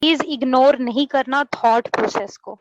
Please ignore नहीं करना thought process को,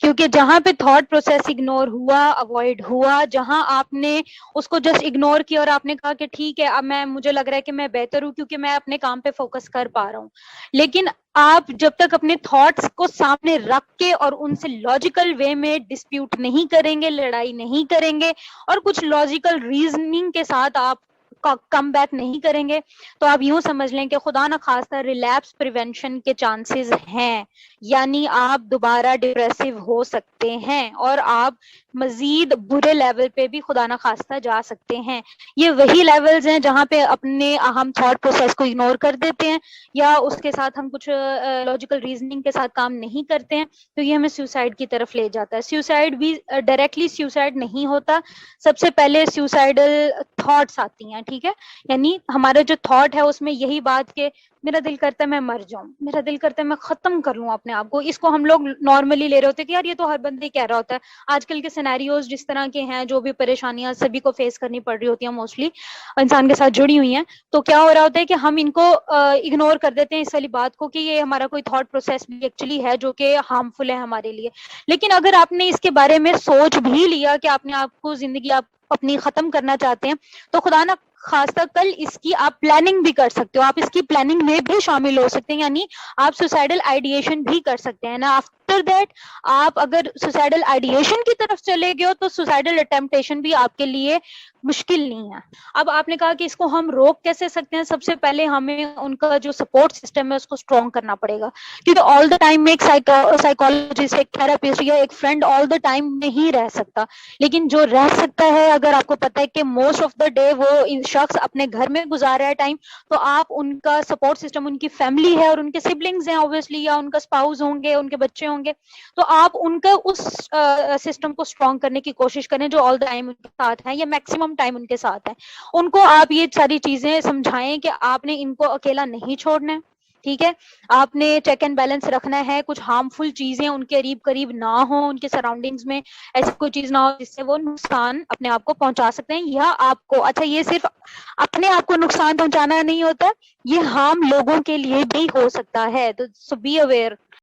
क्योंकि जहां पे थॉट प्रोसेस इग्नोर हुआ, अवॉइड हुआ, जहां आपने उसको जस्ट इग्नोर किया और आपने कहा कि ठीक है अब मुझे लग रहा है कि मैं बेहतर हूं क्योंकि मैं अपने काम पे फोकस कर पा रहा हूं, लेकिन आप जब तक अपने थॉट्स को सामने रख के और उनसे लॉजिकल वे में डिस्प्यूट नहीं करेंगे, लड़ाई नहीं करेंगे और कुछ लॉजिकल रीजनिंग के साथ आप कम बैक नहीं करेंगे, तो आप यूं समझ लें कि खुदा ना खास्ता रिलैप्स प्रिवेंशन के चांसेस हैं, यानी आप दोबारा डिप्रेसिव हो सकते हैं और आप मजीद बुरे लेवल पे भी खुदा ना खास्ता जा सकते हैं। ये वही लेवल्स हैं जहां पे अपने हम थॉट प्रोसेस को इग्नोर कर देते हैं या उसके साथ हम कुछ लॉजिकल रीजनिंग के साथ काम नहीं करते हैं, तो ये हमें सुसाइड की तरफ ले जाता है। सुसाइड भी डायरेक्टली सुसाइड नहीं होता, सबसे पहले सुसाइडल थॉट्स आती हैं, ठीक है, यानी हमारा जो थॉट है उसमें यही बात के मेरा दिल करता है मैं मर जाऊं, मेरा दिल करता है मैं खत्म कर लूं अपने आप को, इसको हम लोग नॉर्मली ले रहे होते हैं कि यार ये तो हर बंदे कह रहा होता है। आजकल के सिनेरियोज जिस तरह के हैं, जो भी परेशानियां सभी को फेस करनी पड़ रही होती हैं, मोस्टली इंसान के साथ जुड़ी हुई हैं, तो क्या हो रहा होता है कि हम इनको इग्नोर कर देते हैं इस वाली बात को कि ये हमारा कोई थॉट प्रोसेस भी एक्चुअली है जो कि हार्मफुल है हमारे लिए। लेकिन अगर आपने इसके बारे में सोच भी लिया कि आपने आपको जिंदगी आप अपनी खत्म करना चाहते हैं, तो खुदा ना खासतौर कल इसकी आप प्लानिंग भी कर सकते हो, आप इसकी प्लानिंग में भी शामिल हो सकते हैं, यानी आप सुसाइडल आइडिएशन भी कर सकते हैं ना। आफ्टर दैट आप अगर सुसाइडल आइडिएशन की तरफ चले गए हो तो सुसाइडल अटेम्प्टेशन भी आपके लिए मुश्किल नहीं है। अब आपने कहा कि इसको हम रोक कैसे सकते हैं, सबसे पहले हमें उनका जो सपोर्ट सिस्टम है उसको स्ट्रॉन्ग करना पड़ेगा, क्योंकि ऑल द टाइम में एक साइकोलॉजिस्ट, एक थेरेपिस्ट या एक फ्रेंड ऑल द टाइम नहीं रह सकता, लेकिन जो रह सकता है, अगर आपको पता है कि मोस्ट ऑफ द डे वो शख्स अपने घर में गुजार रहा है टाइम, तो आप उनका सपोर्ट सिस्टम, उनकी फैमिली है और उनके सिबलिंग्स हैं ऑब्वियसली, या उनका स्पाउस होंगे, उनके बच्चे होंगे, तो आप उनका उस सिस्टम को स्ट्रॉन्ग करने की कोशिश करें जो ऑल द टाइम उनके साथ है या मैक्सिमम टाइम उनके साथ है। उनको आप ये सारी चीजें समझाएं कि आपने इनको अकेला नहीं छोड़ना है, ठीक है, आपने चेक एंड बैलेंस रखना है, कुछ हार्मफुल चीजें उनके करीब करीब ना हो, उनके सराउंडिंग्स में ऐसी कोई चीज ना हो जिससे वो नुकसान अपने आप को पहुंचा सकते हैं या आपको। अच्छा, ये सिर्फ अपने आप को नुकसान पहुंचाना नहीं होता, ये हार्म लोगों के लिए भी हो सकता है, तो सो बी अवेयर